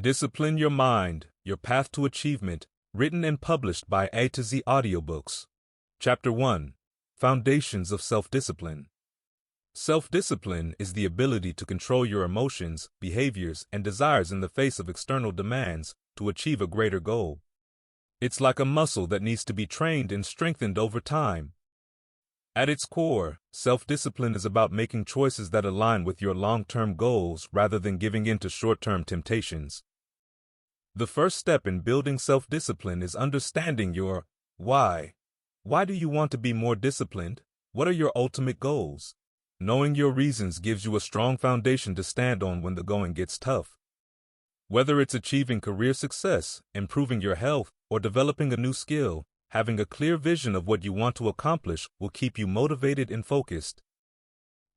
Discipline Your Mind, Your Path to Achievement, written and published by A to Z Audiobooks. Chapter 1. Foundations of Self-Discipline. Self-discipline is the ability to control your emotions, behaviors, and desires in the face of external demands to achieve a greater goal. It's like a muscle that needs to be trained and strengthened over time. At its core, self-discipline is about making choices that align with your long-term goals rather than giving in to short-term temptations. The first step in building self-discipline is understanding your why. Why do you want to be more disciplined? What are your ultimate goals? Knowing your reasons gives you a strong foundation to stand on when the going gets tough. Whether it's achieving career success, improving your health, or developing a new skill, having a clear vision of what you want to accomplish will keep you motivated and focused.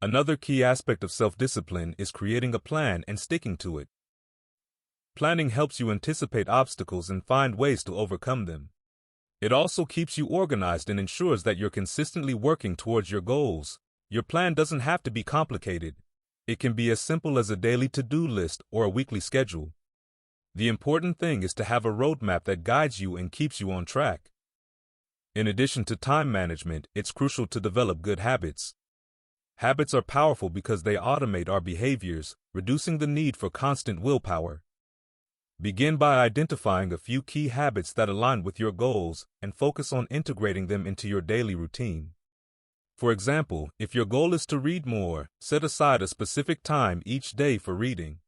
Another key aspect of self-discipline is creating a plan and sticking to it. Planning helps you anticipate obstacles and find ways to overcome them. It also keeps you organized and ensures that you're consistently working towards your goals. Your plan doesn't have to be complicated. It can be as simple as a daily to-do list or a weekly schedule. The important thing is to have a roadmap that guides you and keeps you on track. In addition to time management, it's crucial to develop good habits. Habits are powerful because they automate our behaviors, reducing the need for constant willpower. Begin by identifying a few key habits that align with your goals and focus on integrating them into your daily routine. For example, if your goal is to read more, set aside a specific time each day for reading.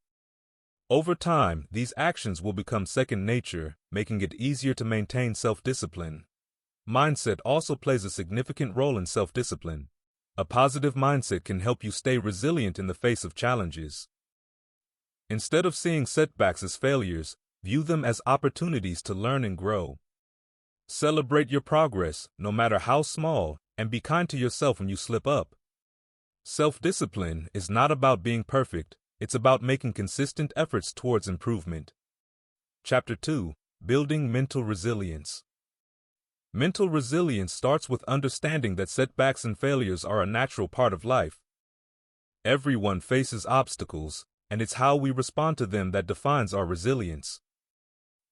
Over time, these actions will become second nature, making it easier to maintain self-discipline. Mindset also plays a significant role in self-discipline. A positive mindset can help you stay resilient in the face of challenges. Instead of seeing setbacks as failures, view them as opportunities to learn and grow. Celebrate your progress, no matter how small, and be kind to yourself when you slip up. Self-discipline is not about being perfect, it's about making consistent efforts towards improvement. Chapter 2. Building Mental Resilience. Mental resilience starts with understanding that setbacks and failures are a natural part of life. Everyone faces obstacles, and it's how we respond to them that defines our resilience.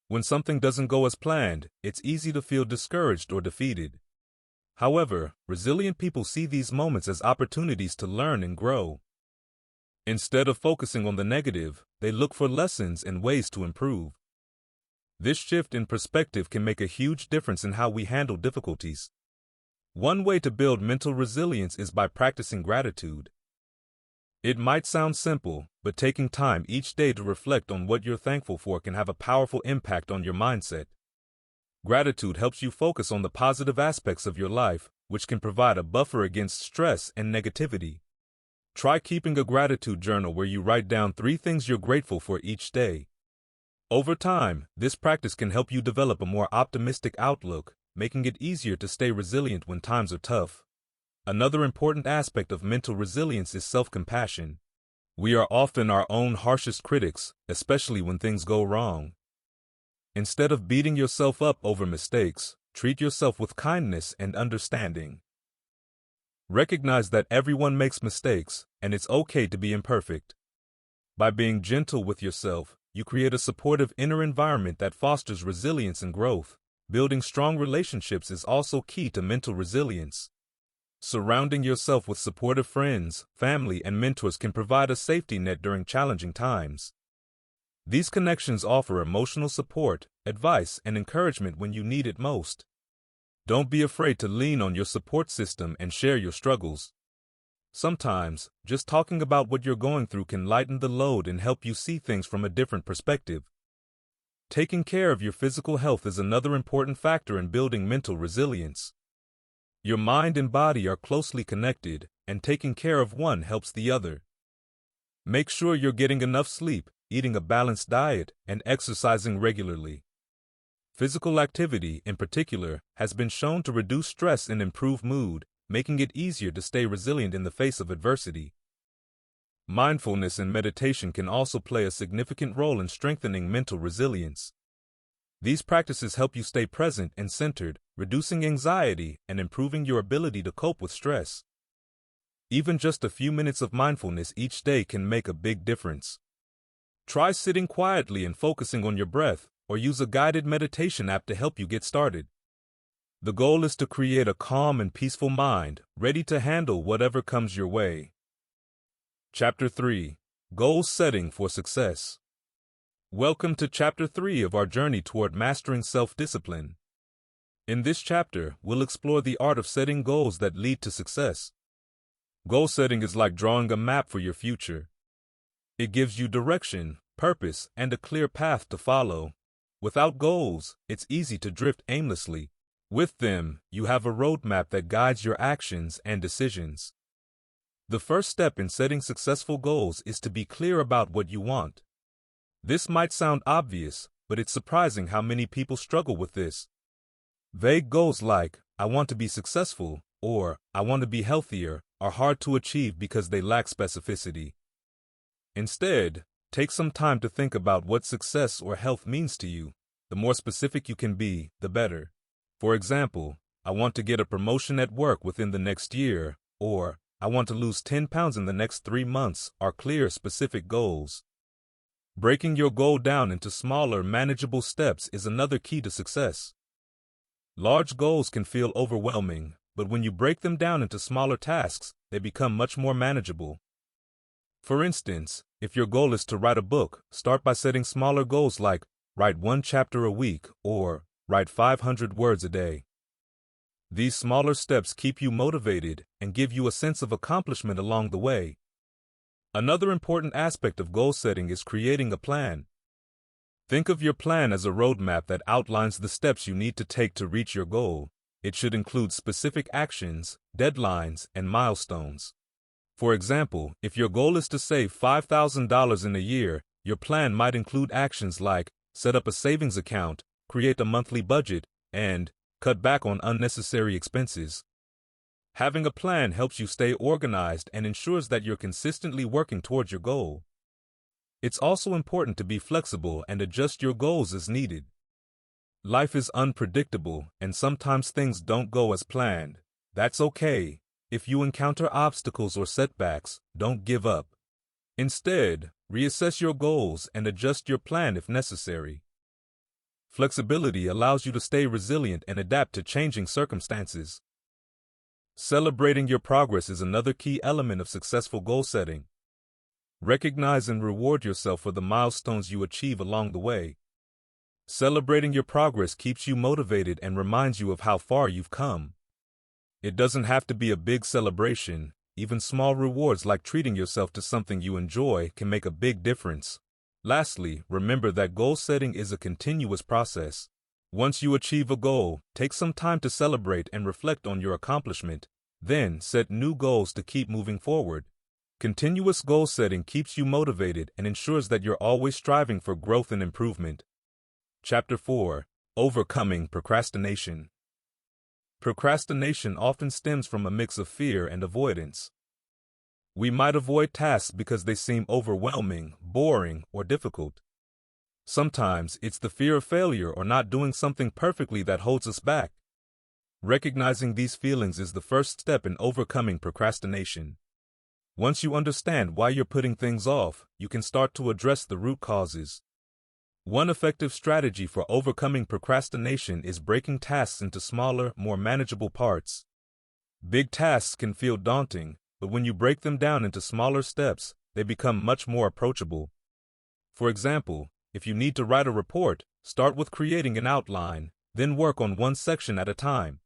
When something doesn't go as planned, it's easy to feel discouraged or defeated. However, resilient people see these moments as opportunities to learn and grow. Instead of focusing on the negative, they look for lessons and ways to improve. This shift in perspective can make a huge difference in how we handle difficulties. One way to build mental resilience is by practicing gratitude. It might sound simple, but taking time each day to reflect on what you're thankful for can have a powerful impact on your mindset. Gratitude helps you focus on the positive aspects of your life, which can provide a buffer against stress and negativity. Try keeping a gratitude journal where you write down 3 things you're grateful for each day. Over time, this practice can help you develop a more optimistic outlook, making it easier to stay resilient when times are tough. Another important aspect of mental resilience is self-compassion. We are often our own harshest critics, especially when things go wrong. Instead of beating yourself up over mistakes, treat yourself with kindness and understanding. Recognize that everyone makes mistakes, and it's okay to be imperfect. By being gentle with yourself, you create a supportive inner environment that fosters resilience and growth. Building strong relationships is also key to mental resilience. Surrounding yourself with supportive friends, family, and mentors can provide a safety net during challenging times. These connections offer emotional support, advice, and encouragement when you need it most. Don't be afraid to lean on your support system and share your struggles. Sometimes, just talking about what you're going through can lighten the load and help you see things from a different perspective. Taking care of your physical health is another important factor in building mental resilience. Your mind and body are closely connected, and taking care of one helps the other. Make sure you're getting enough sleep, eating a balanced diet, and exercising regularly. Physical activity, in particular, has been shown to reduce stress and improve mood, making it easier to stay resilient in the face of adversity. Mindfulness and meditation can also play a significant role in strengthening mental resilience. These practices help you stay present and centered, reducing anxiety and improving your ability to cope with stress. Even just a few minutes of mindfulness each day can make a big difference. Try sitting quietly and focusing on your breath, or use a guided meditation app to help you get started. The goal is to create a calm and peaceful mind, ready to handle whatever comes your way. Chapter 3. Goal Setting for Success. Welcome to Chapter 3 of our journey toward mastering self-discipline. In this chapter, we'll explore the art of setting goals that lead to success. Goal setting is like drawing a map for your future. It gives you direction, purpose, and a clear path to follow. Without goals, it's easy to drift aimlessly. With them, you have a roadmap that guides your actions and decisions. The first step in setting successful goals is to be clear about what you want. This might sound obvious, but it's surprising how many people struggle with this. Vague goals like, I want to be successful, or I want to be healthier, are hard to achieve because they lack specificity. Instead, take some time to think about what success or health means to you. The more specific you can be, the better. For example, I want to get a promotion at work within the next year, or I want to lose 10 pounds in the next 3 months are clear, specific goals. Breaking your goal down into smaller, manageable steps is another key to success. Large goals can feel overwhelming, but when you break them down into smaller tasks, they become much more manageable. For instance, if your goal is to write a book, start by setting smaller goals like write 1 chapter a week or write 500 words a day. These smaller steps keep you motivated and give you a sense of accomplishment along the way. Another important aspect of goal setting is creating a plan. Think of your plan as a roadmap that outlines the steps you need to take to reach your goal. It should include specific actions, deadlines, and milestones. For example, if your goal is to save $5,000 in a year, your plan might include actions like set up a savings account, create a monthly budget, and cut back on unnecessary expenses. Having a plan helps you stay organized and ensures that you're consistently working towards your goal. It's also important to be flexible and adjust your goals as needed. Life is unpredictable, and sometimes things don't go as planned. That's okay. If you encounter obstacles or setbacks, don't give up. Instead, reassess your goals and adjust your plan if necessary. Flexibility allows you to stay resilient and adapt to changing circumstances. Celebrating your progress is another key element of successful goal setting. Recognize and reward yourself for the milestones you achieve along the way. Celebrating your progress keeps you motivated and reminds you of how far you've come. It doesn't have to be a big celebration. Even small rewards like treating yourself to something you enjoy can make a big difference. Lastly, remember that goal setting is a continuous process. Once you achieve a goal, take some time to celebrate and reflect on your accomplishment. Then, set new goals to keep moving forward. Continuous goal setting keeps you motivated and ensures that you're always striving for growth and improvement. Chapter 4. Overcoming Procrastination. Procrastination often stems from a mix of fear and avoidance. We might avoid tasks because they seem overwhelming, boring, or difficult. Sometimes it's the fear of failure or not doing something perfectly that holds us back. Recognizing these feelings is the first step in overcoming procrastination. Once you understand why you're putting things off, you can start to address the root causes. One effective strategy for overcoming procrastination is breaking tasks into smaller, more manageable parts. Big tasks can feel daunting, but when you break them down into smaller steps, they become much more approachable. For example, if you need to write a report, start with creating an outline, then work on one section at a time.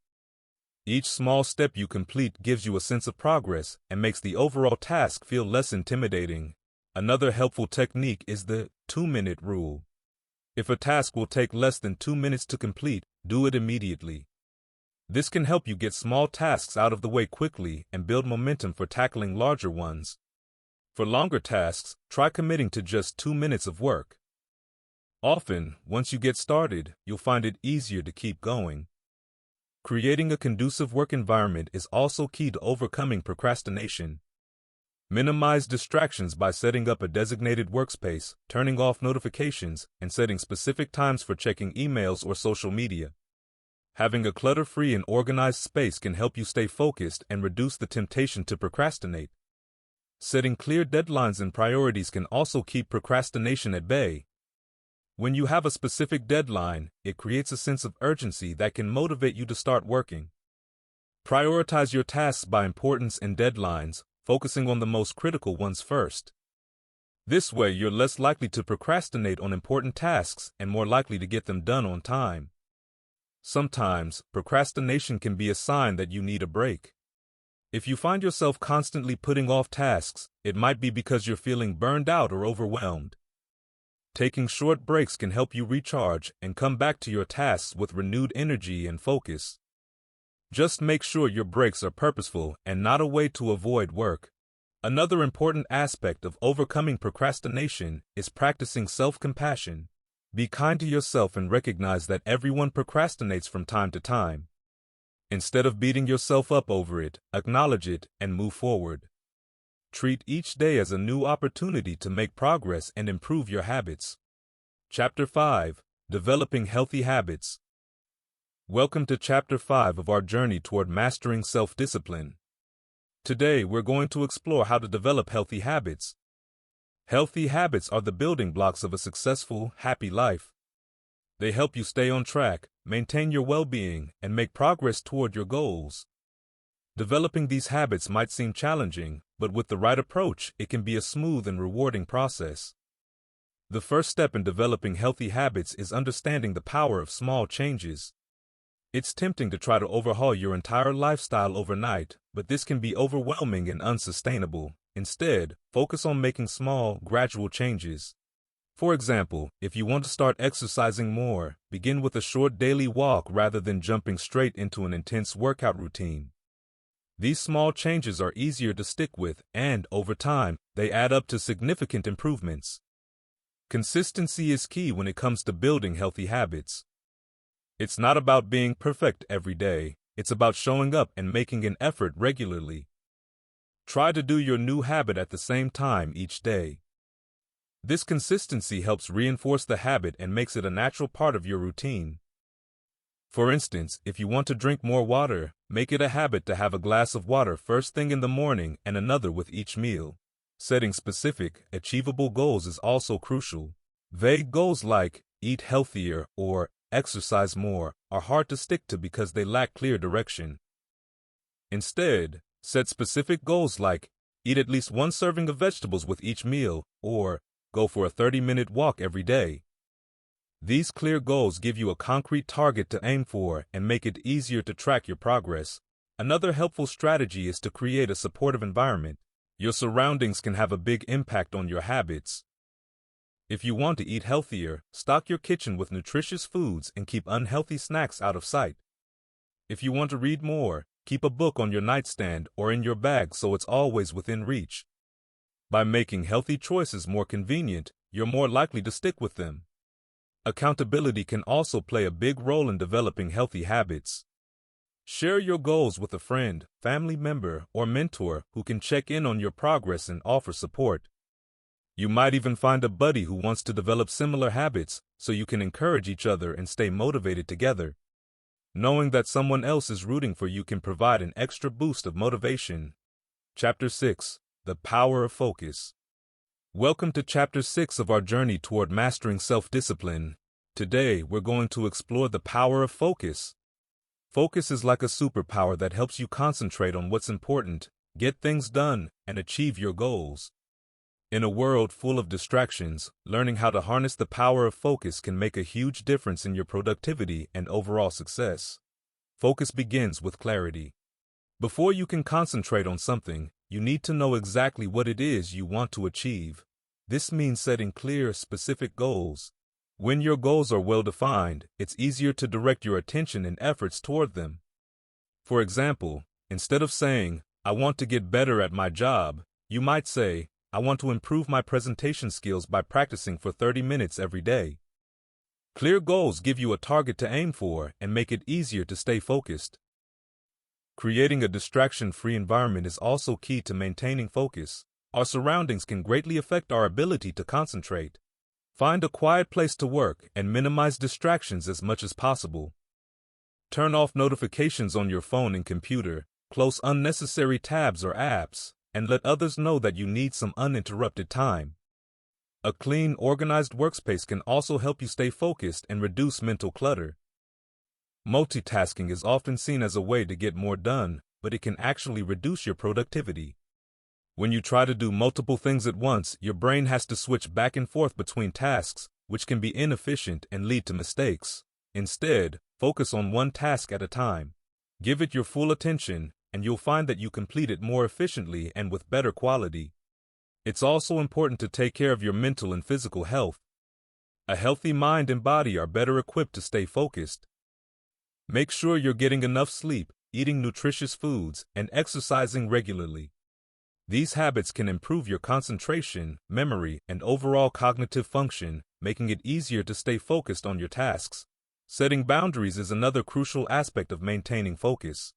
Each small step you complete gives you a sense of progress and makes the overall task feel less intimidating. Another helpful technique is the 2-minute rule. If a task will take less than 2 minutes to complete, do it immediately. This can help you get small tasks out of the way quickly and build momentum for tackling larger ones. For longer tasks, try committing to just 2 minutes of work. Often, once you get started, you'll find it easier to keep going. Creating a conducive work environment is also key to overcoming procrastination. Minimize distractions by setting up a designated workspace, turning off notifications, and setting specific times for checking emails or social media. Having a clutter-free and organized space can help you stay focused and reduce the temptation to procrastinate. Setting clear deadlines and priorities can also keep procrastination at bay. When you have a specific deadline, it creates a sense of urgency that can motivate you to start working. Prioritize your tasks by importance and deadlines, focusing on the most critical ones first. This way, you're less likely to procrastinate on important tasks and more likely to get them done on time. Sometimes, procrastination can be a sign that you need a break. If you find yourself constantly putting off tasks, it might be because you're feeling burned out or overwhelmed. Taking short breaks can help you recharge and come back to your tasks with renewed energy and focus. Just make sure your breaks are purposeful and not a way to avoid work. Another important aspect of overcoming procrastination is practicing self-compassion. Be kind to yourself and recognize that everyone procrastinates from time to time. Instead of beating yourself up over it, acknowledge it and move forward. Treat each day as a new opportunity to make progress and improve your habits. Chapter 5: Developing Healthy Habits. Welcome to Chapter 5 of our journey toward mastering self-discipline. Today, we're going to explore how to develop healthy habits. Healthy habits are the building blocks of a successful, happy life. They help you stay on track, maintain your well-being, and make progress toward your goals. Developing these habits might seem challenging, but with the right approach, it can be a smooth and rewarding process. The first step in developing healthy habits is understanding the power of small changes. It's tempting to try to overhaul your entire lifestyle overnight, but this can be overwhelming and unsustainable. Instead, focus on making small, gradual changes. For example, if you want to start exercising more, begin with a short daily walk rather than jumping straight into an intense workout routine. These small changes are easier to stick with, and, over time, they add up to significant improvements. Consistency is key when it comes to building healthy habits. It's not about being perfect every day, it's about showing up and making an effort regularly. Try to do your new habit at the same time each day. This consistency helps reinforce the habit and makes it a natural part of your routine. For instance, if you want to drink more water, make it a habit to have a glass of water first thing in the morning and another with each meal. Setting specific, achievable goals is also crucial. Vague goals like eat healthier or exercise more are hard to stick to because they lack clear direction. Instead, set specific goals like eat at least one serving of vegetables with each meal or go for a 30-minute walk every day. These clear goals give you a concrete target to aim for and make it easier to track your progress. Another helpful strategy is to create a supportive environment. Your surroundings can have a big impact on your habits. If you want to eat healthier, stock your kitchen with nutritious foods and keep unhealthy snacks out of sight. If you want to read more, keep a book on your nightstand or in your bag so it's always within reach. By making healthy choices more convenient, you're more likely to stick with them. Accountability can also play a big role in developing healthy habits. Share your goals with a friend, family member, or mentor who can check in on your progress and offer support. You might even find a buddy who wants to develop similar habits, so you can encourage each other and stay motivated together. Knowing that someone else is rooting for you can provide an extra boost of motivation. Chapter 6: The Power of Focus. Welcome to Chapter 6 of our journey toward mastering self-discipline. Today, we're going to explore the power of focus. Focus is like a superpower that helps you concentrate on what's important, get things done, and achieve your goals. In a world full of distractions, learning how to harness the power of focus can make a huge difference in your productivity and overall success. Focus begins with clarity. Before you can concentrate on something, you need to know exactly what it is you want to achieve. This means setting clear, specific goals. When your goals are well-defined, it's easier to direct your attention and efforts toward them. For example, instead of saying, "I want to get better at my job," you might say, "I want to improve my presentation skills by practicing for 30 minutes every day." Clear goals give you a target to aim for and make it easier to stay focused. Creating a distraction-free environment is also key to maintaining focus. Our surroundings can greatly affect our ability to concentrate. Find a quiet place to work and minimize distractions as much as possible. Turn off notifications on your phone and computer, close unnecessary tabs or apps, and let others know that you need some uninterrupted time. A clean, organized workspace can also help you stay focused and reduce mental clutter. Multitasking is often seen as a way to get more done, but it can actually reduce your productivity. When you try to do multiple things at once, your brain has to switch back and forth between tasks, which can be inefficient and lead to mistakes. Instead, focus on one task at a time. Give it your full attention, and you'll find that you complete it more efficiently and with better quality. It's also important to take care of your mental and physical health. A healthy mind and body are better equipped to stay focused. Make sure you're getting enough sleep, eating nutritious foods, and exercising regularly. These habits can improve your concentration, memory, and overall cognitive function, making it easier to stay focused on your tasks. Setting boundaries is another crucial aspect of maintaining focus.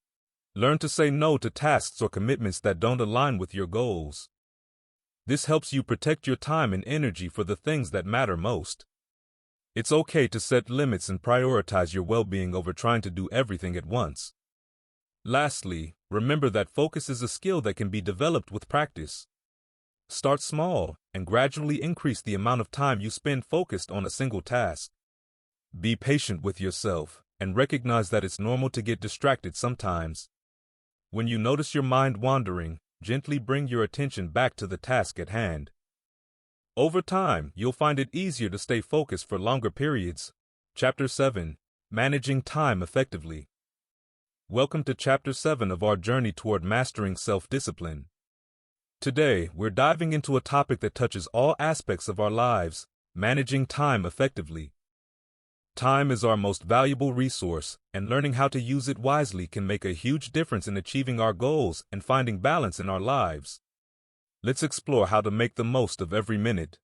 Learn to say no to tasks or commitments that don't align with your goals. This helps you protect your time and energy for the things that matter most. It's okay to set limits and prioritize your well-being over trying to do everything at once. Lastly, remember that focus is a skill that can be developed with practice. Start small and gradually increase the amount of time you spend focused on a single task. Be patient with yourself and recognize that it's normal to get distracted sometimes. When you notice your mind wandering, gently bring your attention back to the task at hand. Over time, you'll find it easier to stay focused for longer periods. Chapter 7. Managing Time Effectively. Welcome to Chapter 7 of our journey toward mastering self-discipline. Today, we're diving into a topic that touches all aspects of our lives, managing time effectively. Time is our most valuable resource, and learning how to use it wisely can make a huge difference in achieving our goals and finding balance in our lives. Let's explore how to make the most of every minute.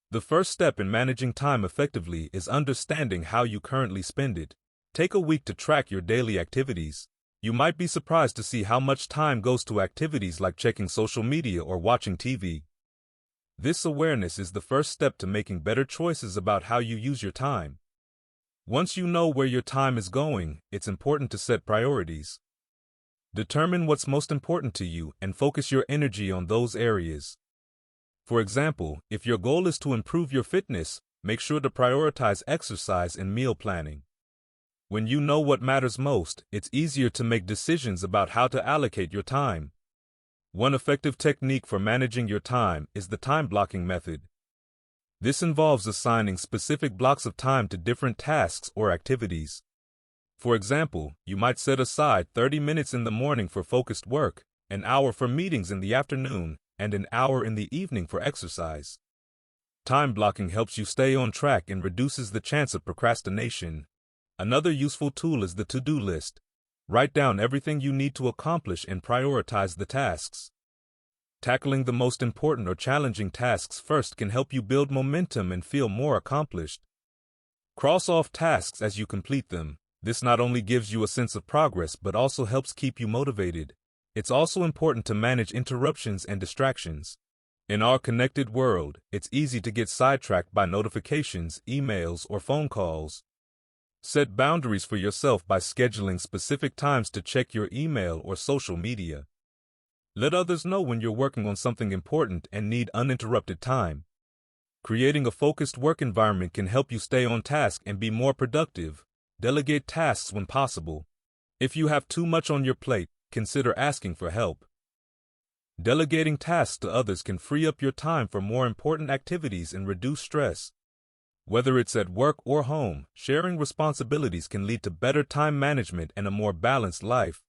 The first step in managing time effectively is understanding how you currently spend it. Take a week to track your daily activities. You might be surprised to see how much time goes to activities like checking social media or watching TV. This awareness is the first step to making better choices about how you use your time. Once you know where your time is going, it's important to set priorities. Determine what's most important to you and focus your energy on those areas. For example, if your goal is to improve your fitness, make sure to prioritize exercise and meal planning. When you know what matters most, it's easier to make decisions about how to allocate your time. One effective technique for managing your time is the time blocking method. This involves assigning specific blocks of time to different tasks or activities. For example, you might set aside 30 minutes in the morning for focused work, an hour for meetings in the afternoon, and an hour in the evening for exercise. Time blocking helps you stay on track and reduces the chance of procrastination. Another useful tool is the to-do list. Write down everything you need to accomplish and prioritize the tasks. Tackling the most important or challenging tasks first can help you build momentum and feel more accomplished. Cross off tasks as you complete them. This not only gives you a sense of progress but also helps keep you motivated. It's also important to manage interruptions and distractions. In our connected world, it's easy to get sidetracked by notifications, emails, or phone calls. Set boundaries for yourself by scheduling specific times to check your email or social media. Let others know when you're working on something important and need uninterrupted time. Creating a focused work environment can help you stay on task and be more productive. Delegate tasks when possible. If you have too much on your plate, consider asking for help. Delegating tasks to others can free up your time for more important activities and reduce stress. Whether it's at work or home, sharing responsibilities can lead to better time management and a more balanced life.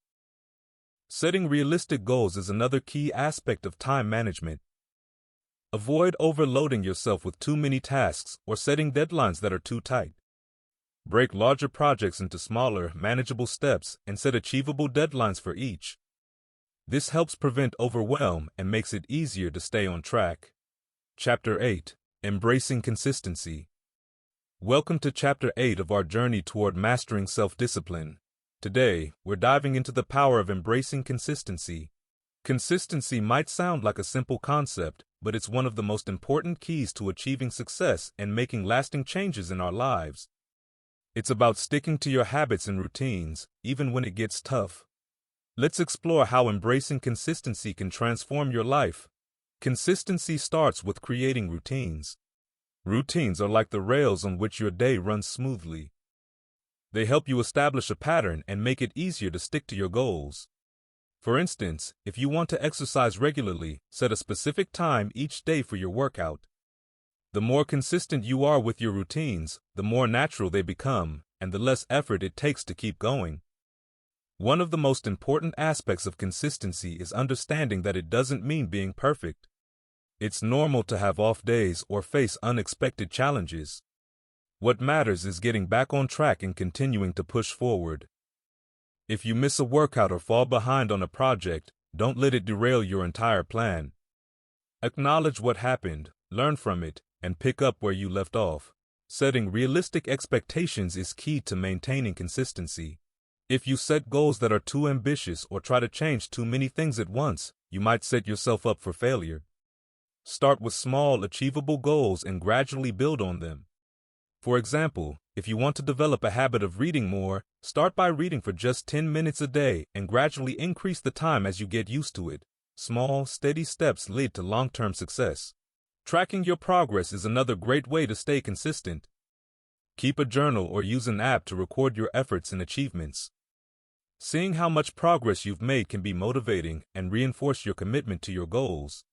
Setting realistic goals is another key aspect of time management. Avoid overloading yourself with too many tasks or setting deadlines that are too tight. Break larger projects into smaller, manageable steps and set achievable deadlines for each. This helps prevent overwhelm and makes it easier to stay on track. Chapter 8. Embracing Consistency. Welcome to Chapter 8 of our journey toward mastering self-discipline. Today, we're diving into the power of embracing consistency. Consistency might sound like a simple concept, but it's one of the most important keys to achieving success and making lasting changes in our lives. It's about sticking to your habits and routines, even when it gets tough. Let's explore how embracing consistency can transform your life. Consistency starts with creating routines. Routines are like the rails on which your day runs smoothly. They help you establish a pattern and make it easier to stick to your goals. For instance, if you want to exercise regularly, set a specific time each day for your workout. The more consistent you are with your routines, the more natural they become, and the less effort it takes to keep going. One of the most important aspects of consistency is understanding that it doesn't mean being perfect. It's normal to have off days or face unexpected challenges. What matters is getting back on track and continuing to push forward. If you miss a workout or fall behind on a project, don't let it derail your entire plan. Acknowledge what happened, learn from it, and pick up where you left off. Setting realistic expectations is key to maintaining consistency. If you set goals that are too ambitious or try to change too many things at once, you might set yourself up for failure. Start with small, achievable goals and gradually build on them. For example, if you want to develop a habit of reading more, start by reading for just 10 minutes a day and gradually increase the time as you get used to it. Small, steady steps lead to long-term success. Tracking your progress is another great way to stay consistent. Keep a journal or use an app to record your efforts and achievements. Seeing how much progress you've made can be motivating and reinforce your commitment to your goals.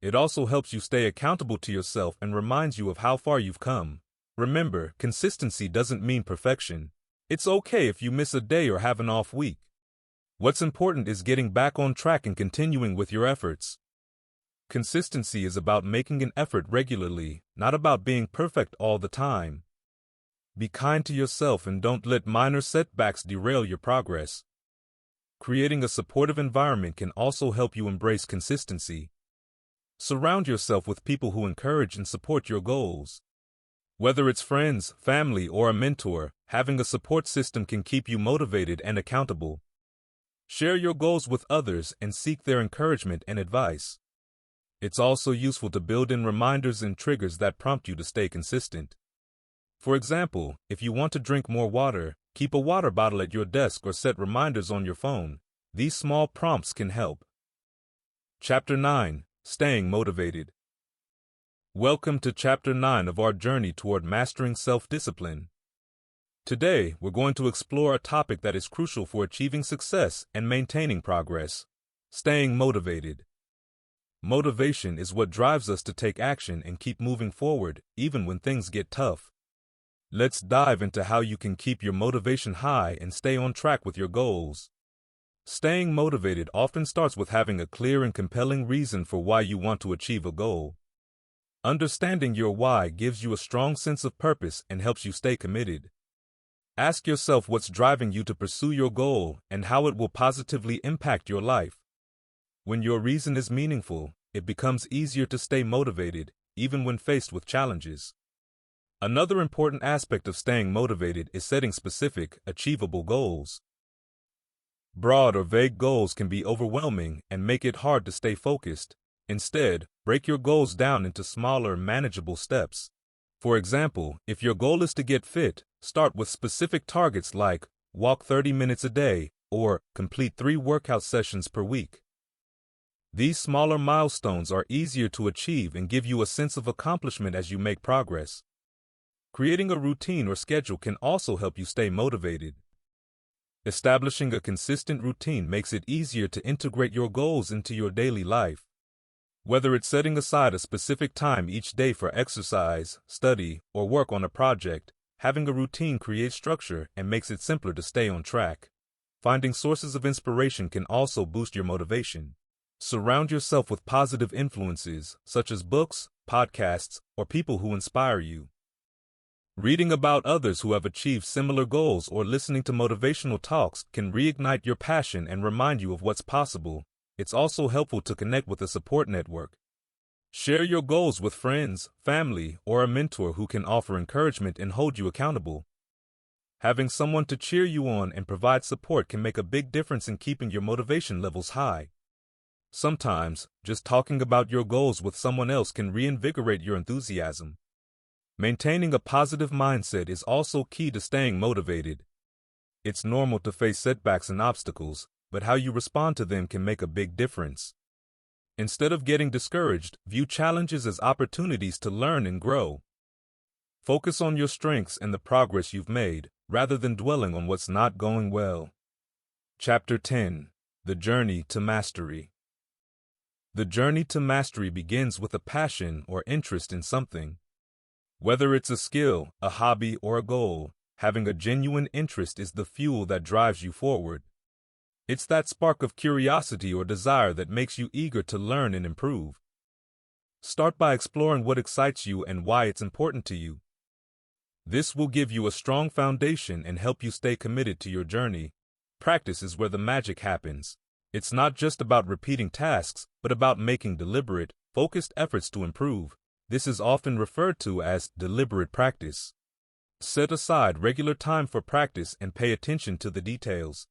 It also helps you stay accountable to yourself and reminds you of how far you've come. Remember, consistency doesn't mean perfection. It's okay if you miss a day or have an off week. What's important is getting back on track and continuing with your efforts. Consistency is about making an effort regularly, not about being perfect all the time. Be kind to yourself and don't let minor setbacks derail your progress. Creating a supportive environment can also help you embrace consistency. Surround yourself with people who encourage and support your goals. Whether it's friends, family, or a mentor, having a support system can keep you motivated and accountable. Share your goals with others and seek their encouragement and advice. It's also useful to build in reminders and triggers that prompt you to stay consistent. For example, if you want to drink more water, keep a water bottle at your desk or set reminders on your phone. These small prompts can help. Chapter 9. Staying motivated. Welcome to Chapter 9 of our journey toward mastering self-discipline. Today, we're going to explore a topic that is crucial for achieving success and maintaining progress: staying motivated. Motivation is what drives us to take action and keep moving forward, even when things get tough. Let's dive into how you can keep your motivation high and stay on track with your goals. Staying motivated often starts with having a clear and compelling reason for why you want to achieve a goal. Understanding your why gives you a strong sense of purpose and helps you stay committed. Ask yourself what's driving you to pursue your goal and how it will positively impact your life. When your reason is meaningful, it becomes easier to stay motivated, even when faced with challenges. Another important aspect of staying motivated is setting specific, achievable goals. Broad or vague goals can be overwhelming and make it hard to stay focused. Instead, break your goals down into smaller, manageable steps. For example, if your goal is to get fit, start with specific targets like walk 30 minutes a day or complete 3 workout sessions per week. These smaller milestones are easier to achieve and give you a sense of accomplishment as you make progress. Creating a routine or schedule can also help you stay motivated. Establishing a consistent routine makes it easier to integrate your goals into your daily life. Whether it's setting aside a specific time each day for exercise, study, or work on a project, having a routine creates structure and makes it simpler to stay on track. Finding sources of inspiration can also boost your motivation. Surround yourself with positive influences, such as books, podcasts, or people who inspire you. Reading about others who have achieved similar goals or listening to motivational talks can reignite your passion and remind you of what's possible. It's also helpful to connect with a support network. Share your goals with friends, family, or a mentor who can offer encouragement and hold you accountable. Having someone to cheer you on and provide support can make a big difference in keeping your motivation levels high. Sometimes, just talking about your goals with someone else can reinvigorate your enthusiasm. Maintaining a positive mindset is also key to staying motivated. It's normal to face setbacks and obstacles, but how you respond to them can make a big difference. Instead of getting discouraged, view challenges as opportunities to learn and grow. Focus on your strengths and the progress you've made, rather than dwelling on what's not going well. Chapter 10. The Journey to Mastery. The journey to mastery begins with a passion or interest in something. Whether it's a skill, a hobby, or a goal, having a genuine interest is the fuel that drives you forward. It's that spark of curiosity or desire that makes you eager to learn and improve. Start by exploring what excites you and why it's important to you. This will give you a strong foundation and help you stay committed to your journey. Practice is where the magic happens. It's not just about repeating tasks, but about making deliberate, focused efforts to improve. This is often referred to as deliberate practice. Set aside regular time for practice and pay attention to the details.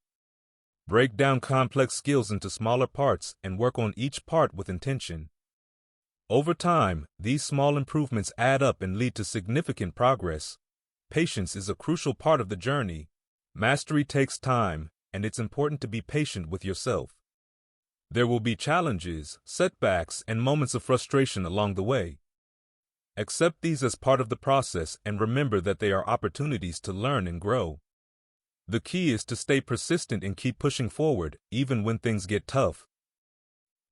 Break down complex skills into smaller parts and work on each part with intention. Over time, these small improvements add up and lead to significant progress. Patience is a crucial part of the journey. Mastery takes time, and it's important to be patient with yourself. There will be challenges, setbacks, and moments of frustration along the way. Accept these as part of the process and remember that they are opportunities to learn and grow. The key is to stay persistent and keep pushing forward, even when things get tough.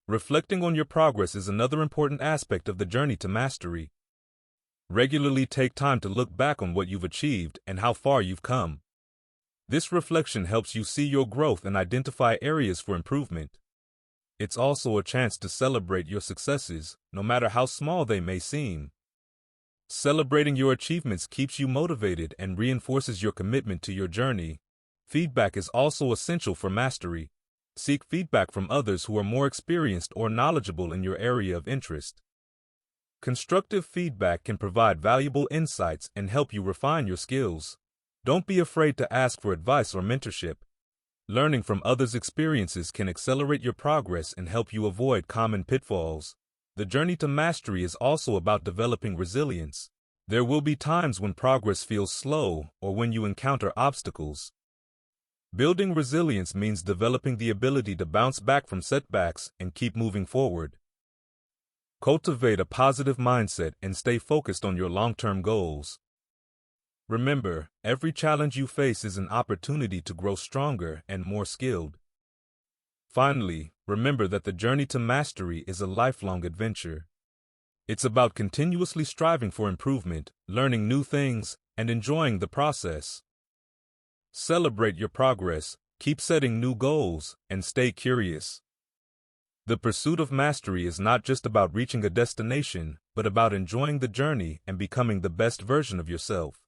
Reflecting on your progress is another important aspect of the journey to mastery. Regularly take time to look back on what you've achieved and how far you've come. This reflection helps you see your growth and identify areas for improvement. It's also a chance to celebrate your successes, no matter how small they may seem. Celebrating your achievements keeps you motivated and reinforces your commitment to your journey. Feedback is also essential for mastery. Seek feedback from others who are more experienced or knowledgeable in your area of interest. Constructive feedback can provide valuable insights and help you refine your skills. Don't be afraid to ask for advice or mentorship. Learning from others' experiences can accelerate your progress and help you avoid common pitfalls. The journey to mastery is also about developing resilience. There will be times when progress feels slow or when you encounter obstacles. Building resilience means developing the ability to bounce back from setbacks and keep moving forward. Cultivate a positive mindset and stay focused on your long-term goals. Remember, every challenge you face is an opportunity to grow stronger and more skilled. Finally, remember that the journey to mastery is a lifelong adventure. It's about continuously striving for improvement, learning new things, and enjoying the process. Celebrate your progress, keep setting new goals, and stay curious. The pursuit of mastery is not just about reaching a destination, but about enjoying the journey and becoming the best version of yourself.